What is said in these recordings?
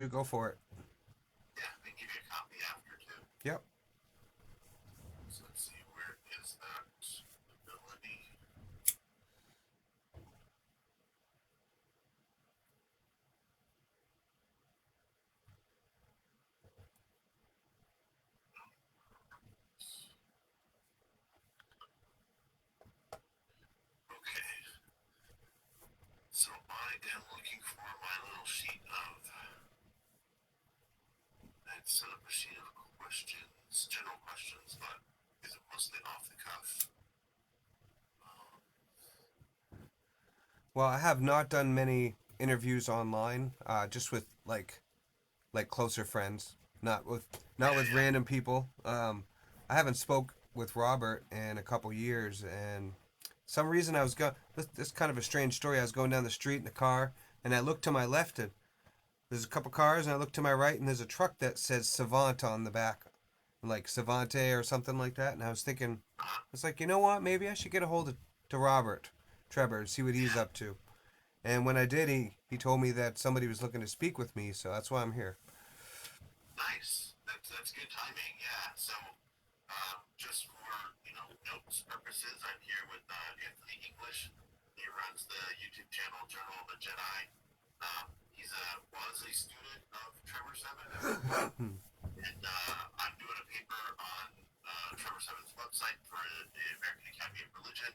You go for it. Yeah, they give you a copy after too. Yep. So let's see, where is that ability? Okay, so I am looking for my little sheet of. I had set up a sheet of questions, general questions, but is it mostly off the cuff? Um, Well, I have not done many interviews online, just with like closer friends, not yeah, with yeah. random people. I haven't spoke with Robert in a couple years, and some reason I was going. This kind of a strange story. I was going down the street in the car, and I looked to my left, and there's a couple cars, and I look to my right, and there's a truck that says Savant on the back, like Savante or something like that. And I was thinking, Uh, it's like, you know what? Maybe I should get a hold of to Robert Trevor and see what he's yeah, up to. And when I did, he told me that somebody was looking to speak with me, so that's why I'm here. nice. That's good timing. Yeah. So, just for notes purposes, I'm here with Anthony English. He runs the YouTube channel Journal of a Jedi. He's a was a student of Trevor Seven, I believe, and I'm doing a paper on Trevor Seven's website for the American Academy of Religion,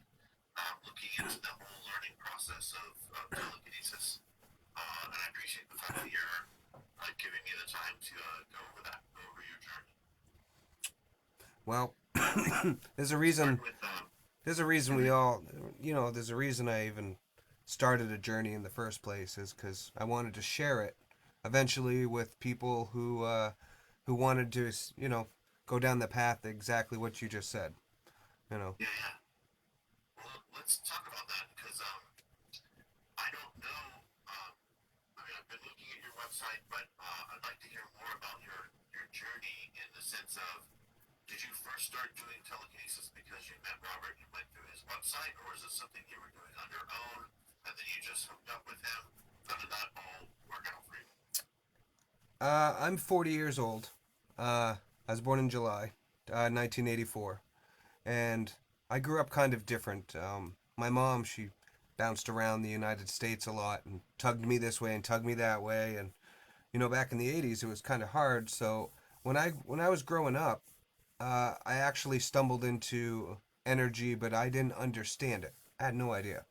looking into the whole learning process of telekinesis. And I appreciate the fact that you're giving me the time to go over that, go over your journey. Well, there's a Start reason. with There's a reason we all, there's a reason I even started a journey in the first place is because I wanted to share it eventually with people who wanted to, go down the path exactly what you just said. You know. yeah, yeah. Well, let's talk about that because I don't know. Um, I mean, I've been looking at your website, but I'd like to hear more about your journey in the sense of did you first start doing telekinesis because you met Robert and went through his website, or is this something you were doing on your own and then you just hooked up with him? How did that all work out for you? I'm 40 years old. I was born in July, 1984, and I grew up kind of different. My mom, she bounced around the United States a lot and tugged me this way and tugged me that way, and back in the 80s, it was kind of hard. So when I was growing up, I actually stumbled into energy, but I didn't understand it. I had no idea.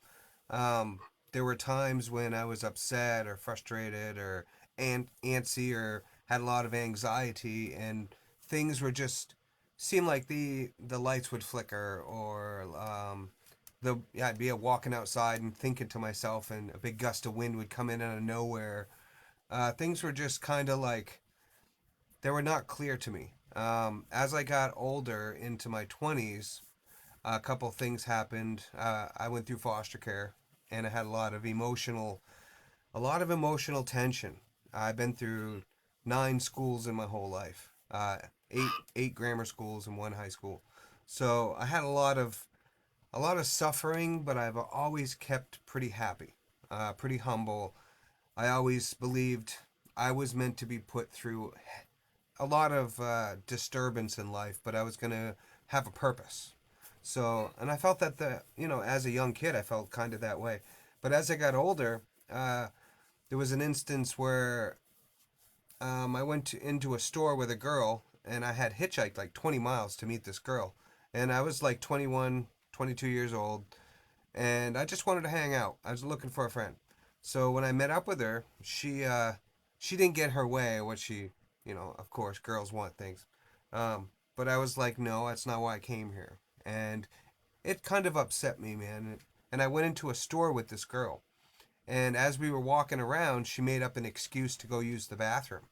Um, there were times when I was upset or frustrated or antsy or had a lot of anxiety, and things were just seemed like the lights would flicker, or I'd be walking outside and thinking to myself, and a big gust of wind would come in out of nowhere. Things were just kind of like they were not clear to me. As I got older into my 20s, a couple things happened. I went through foster care, and I had a lot of emotional tension. I've been through 9 schools in my whole life, eight grammar schools and one high school. So I had a lot of suffering, but I've always kept pretty happy, pretty humble. I always believed I was meant to be put through a lot of disturbance in life, but I was gonna have a purpose. So, and I felt that as a young kid, I felt kind of that way. But as I got older, there was an instance where I went into a store with a girl, and I had hitchhiked like 20 miles to meet this girl, and I was like 21, 22 years old, and I just wanted to hang out. I was looking for a friend. So when I met up with her, she didn't get her way. What she, of course, girls want things. But I was like, no, that's not why I came here, and it kind of upset me, man. And I went into a store with this girl, and as we were walking around, she made up an excuse to go use the bathroom.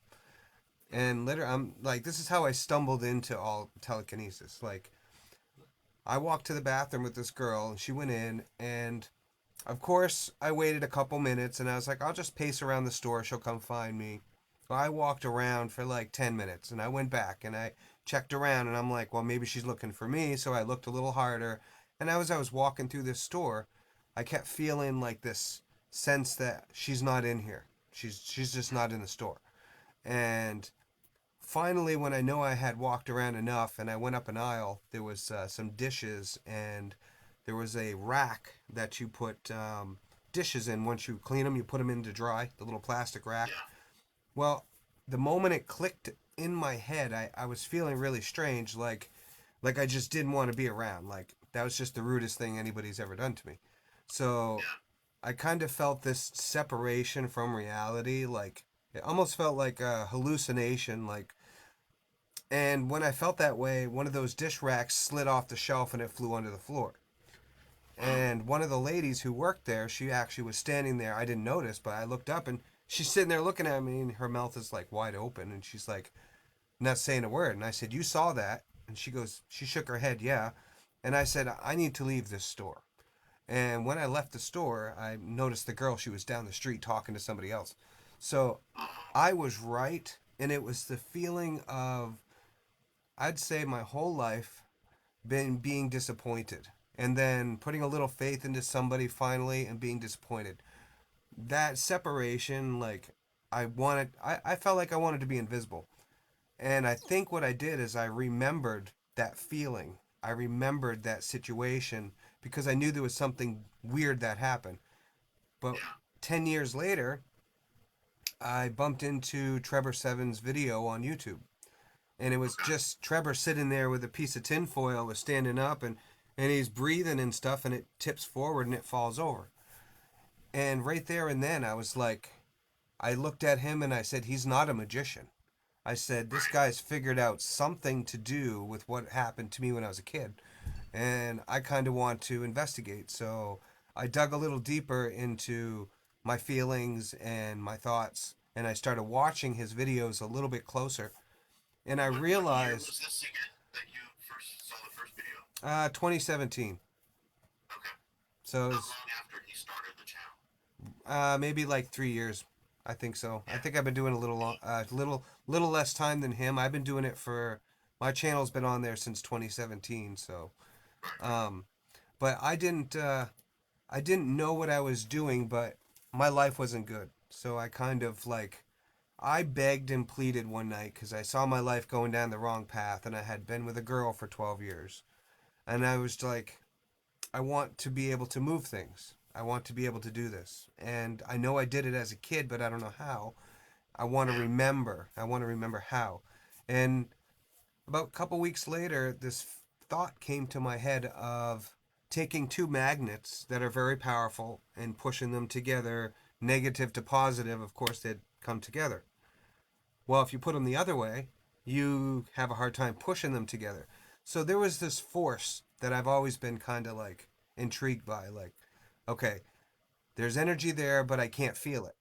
And later, I'm like, this is how I stumbled into all telekinesis. Like, I walked to the bathroom with this girl, and she went in, and of course, I waited a couple minutes and I was like, I'll just pace around the store. She'll come find me. Well, I walked around for like 10 minutes and I went back and I checked around and I'm like, well, maybe she's looking for me. So I looked a little harder. And as I was walking through this store, I kept feeling like this sense that she's not in here. She's just not in the store. And finally, when I know I had walked around enough and I went up an aisle, there was some dishes, and there was a rack that you put dishes in. Once you clean them, you put them in to dry, the little plastic rack. Yeah. Well, the moment it clicked in my head, I was feeling really strange, like I just didn't want to be around. Like that was just the rudest thing anybody's ever done to me. So Yeah. I kind of felt this separation from reality, like it almost felt like a hallucination, like. And when I felt that way, one of those dish racks slid off the shelf and it flew onto the floor. Wow. And one of the ladies who worked there, she actually was standing there. I didn't notice, but I looked up and she's sitting there looking at me, and her mouth is like wide open, and she's like not saying a word. And I said, "You saw that?" And she shook her head, "Yeah." And I said, "I need to leave this store." And when I left the store, I noticed the girl, she was down the street talking to somebody else. So Oh, I was right, and it was the feeling of, I'd say, my whole life been being disappointed, and then putting a little faith into somebody finally and being disappointed. That separation, like, I felt like I wanted to be invisible. And I think what I did is I remembered that feeling. I remembered that situation because I knew there was something weird that happened. But yeah. 10 years later, I bumped into Trevor Seven's video on YouTube. And it was Okay. just Trevor sitting there with a piece of tinfoil, was standing up, and he's breathing and stuff, and it tips forward and it falls over. And right there and then, I was like, I looked at him and I said, he's not a magician. I said, this Right. guy's figured out something to do with what happened to me when I was a kid. And I kind of want to investigate. So I dug a little deeper into my feelings and my thoughts. And I started watching his videos a little bit closer. And I What year was realized, this again that you first saw the first video? 2017. Okay. So it How was long after he started the channel? maybe like 3 years. I think so. I Yeah. think I've been doing a little long, little less time than him. I've been doing it for, my channel's been on there since 2017. So, Right. um, but I didn't know what I was doing, but my life wasn't good. So I kind of like, I begged and pleaded one night because I saw my life going down the wrong path, and I had been with a girl for 12 years, and I was like, I want to be able to move things. I want to be able to do this. And I know I did it as a kid, but I don't know how. I want to Yeah. remember. I want to remember how. And about a couple weeks later, this thought came to my head of taking two magnets that are very powerful and pushing them together, negative to positive, of course, they'd come together. Well, if you put them the other way, you have a hard time pushing them together. So there was this force that I've always been kind of like intrigued by. Like, okay, there's energy there, but I can't feel it.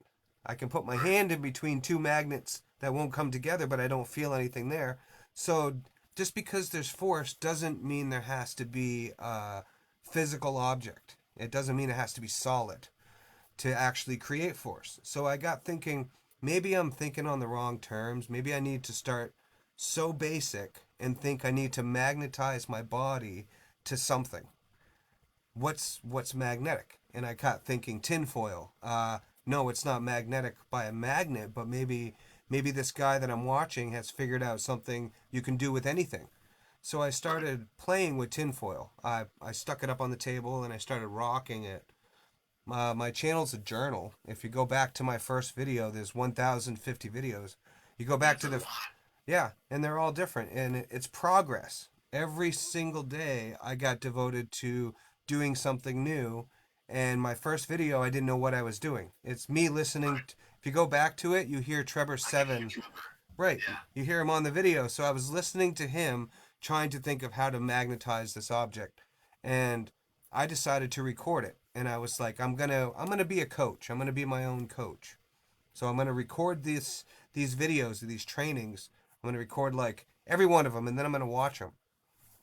I can put my Right. hand in between two magnets that won't come together, but I don't feel anything there. So just because there's force doesn't mean there has to be a physical object. It doesn't mean it has to be solid to actually create force. So I got thinking, maybe I'm thinking on the wrong terms. Maybe I need to start so basic and think I need to magnetize my body to something. What's magnetic? And I got thinking tinfoil. No, it's not magnetic by a magnet, but maybe this guy that I'm watching has figured out something you can do with anything. So I Right. started playing with tinfoil. I stuck it up on the table and I started rocking it. My channel's a journal. If you go back to my first video, there's 1,050 videos. You go back That's to a the, lot. yeah, and they're all different, and it's progress. Every single day, I got devoted to doing something new. And my first video, I didn't know what I was doing. It's me listening. Right. If you go back to it, you hear Trevor I can hear Seven. Trevor. Right, Yeah. you hear him on the video. So I was listening to him, trying to think of how to magnetize this object, and I decided to record it. And I was like, I'm gonna be a coach. I'm gonna be my own coach. So I'm gonna record these videos, these trainings. I'm gonna record like every one of them, and then I'm gonna watch them.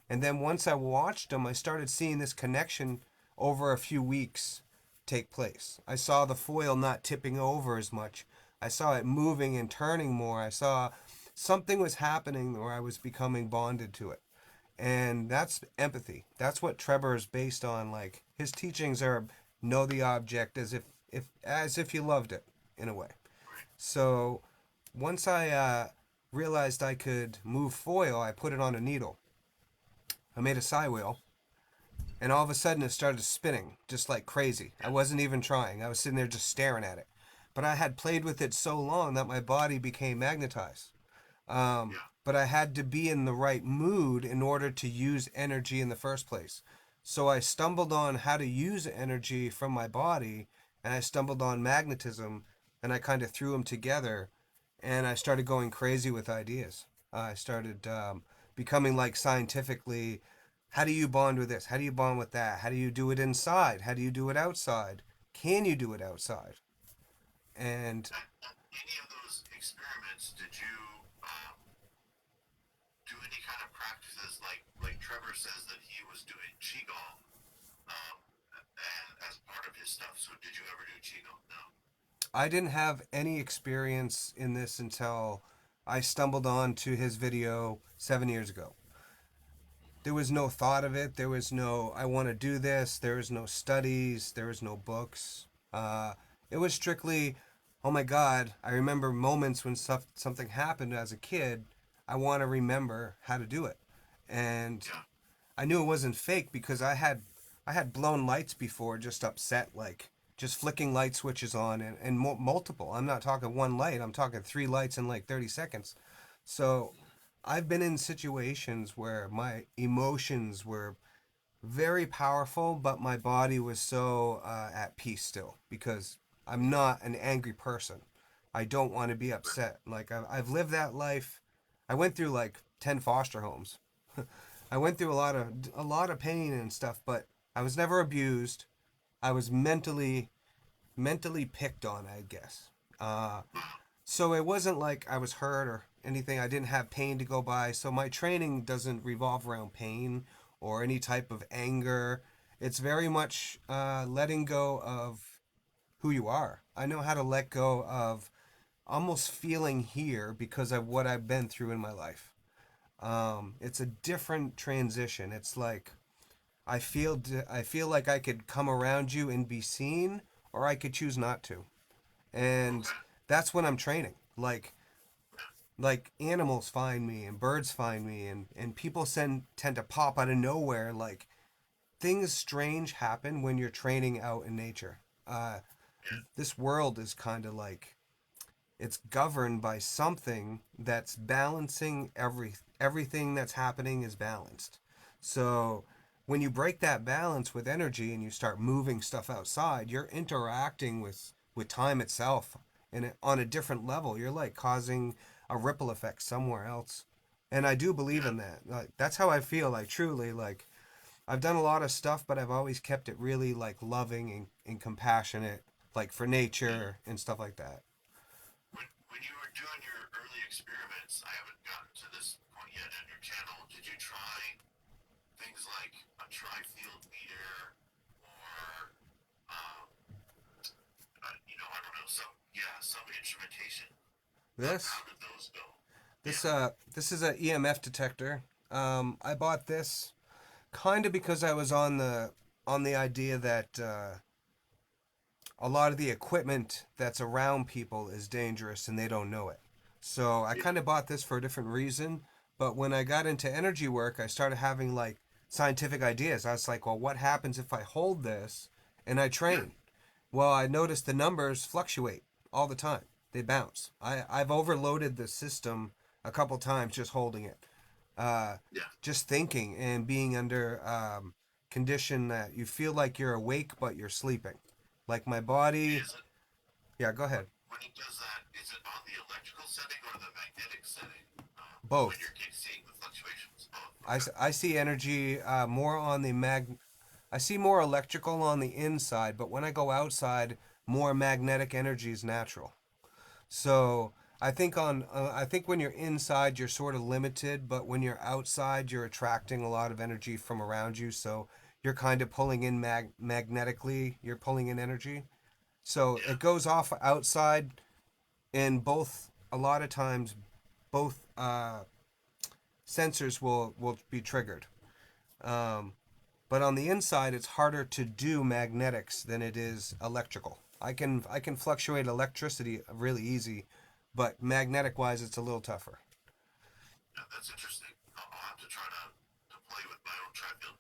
And then once I watched them, I started seeing this connection over a few weeks take place. I saw the foil not tipping over as much. I saw it moving and turning more. I saw something was happening where I was becoming bonded to it. And that's empathy. That's what Trevor is based on. Like his teachings are know the object as if you loved it in a way. Right. So once I realized I could move foil, I put it on a needle. I made a psi wheel, and all of a sudden it started spinning just like crazy. I wasn't even trying. I was sitting there just staring at it. But I had played with it so long that my body became magnetized. Yeah. But I had to be in the right mood in order to use energy in the first place. So I stumbled on how to use energy from my body, and I stumbled on magnetism, and I kind of threw them together, and I started going crazy with ideas. I started becoming like scientifically, how do you bond with this? How do you bond with that? How do you do it inside? How do you do it outside? Can you do it outside? And At any of those experiments, did you do any kind of practices like Trevor says that he was doing qigong and as part of his stuff? So did you ever do qigong? No. I didn't have any experience in this until I stumbled on to his video 7 years ago. There was no thought of it. There was no, I want to do this. There was no studies. There was no books. It was strictly, oh my God, I remember moments when something happened as a kid. I want to remember how to do it. And Yeah. I knew it wasn't fake because I had blown lights before, just upset, like just flicking light switches on and multiple. I'm not talking one light. I'm talking three lights in like 30 seconds. So I've been in situations where my emotions were very powerful, but my body was so at peace still because I'm not an angry person. I don't want to be upset. Like I've lived that life. I went through like 10 foster homes. I went through a lot of pain and stuff, but I was never abused. I was mentally picked on, I guess. So it wasn't like I was hurt or anything. I didn't have pain to go by. So my training doesn't revolve around pain or any type of anger. It's very much letting go of who you are. I know how to let go of almost feeling here because of what I've been through in my life. It's a different transition. It's like I feel like I could come around you and be seen, or I could choose not to, and Okay. that's when I'm training. Like animals find me and birds find me and people tend to pop out of nowhere. Like things strange happen when you're training out in nature. Uh, Yeah. this world is kind of like it's governed by something that's balancing everything that's happening is balanced. So when you break that balance with energy and you start moving stuff outside, you're interacting with time itself and on a different level. You're like causing a ripple effect somewhere else. And I do believe Yeah. in that. Like that's how I feel, like truly, like I've done a lot of stuff, but I've always kept it really like loving and compassionate, like for Yeah. nature and stuff like that. When you were doing your early experiments, I haven't gotten to this point yet on your channel. Did you try things like a tri-field meter or um, I don't know, some instrumentation. This How did those go? This Yeah. uh this is a EMF detector. I bought this kind of because I was on the idea that a lot of the equipment that's around people is dangerous and they don't know it. So I Yeah. kind of bought this for a different reason. But when I got into energy work, I started having like scientific ideas. I was like, well, what happens if I hold this and I Yeah. train? Well, I noticed the numbers fluctuate all the time. They bounce. I've overloaded the system a couple times just holding it. Uh, Yeah. just thinking and being under condition that you feel like you're awake but you're sleeping. Like my body. Is it Yeah, go ahead. when it does that? Is it on the electrical setting or the magnetic setting? When Both. you're seeing the fluctuations? Both. I, Okay. I see energy more on the I see more electrical on the inside, but when I go outside, more magnetic energy is natural. So I think when you're inside, you're sort of limited, but when you're outside, you're attracting a lot of energy from around you. So you're kind of pulling in magnetically. You're pulling in energy. So Yeah. it goes off outside, and both a lot of times, both sensors will be triggered. Um, but on the inside, it's harder to do magnetics than it is electrical. I can fluctuate electricity really easy, but magnetic wise, it's a little tougher. Yeah, that's interesting. I'll have to try to play with my own tri-field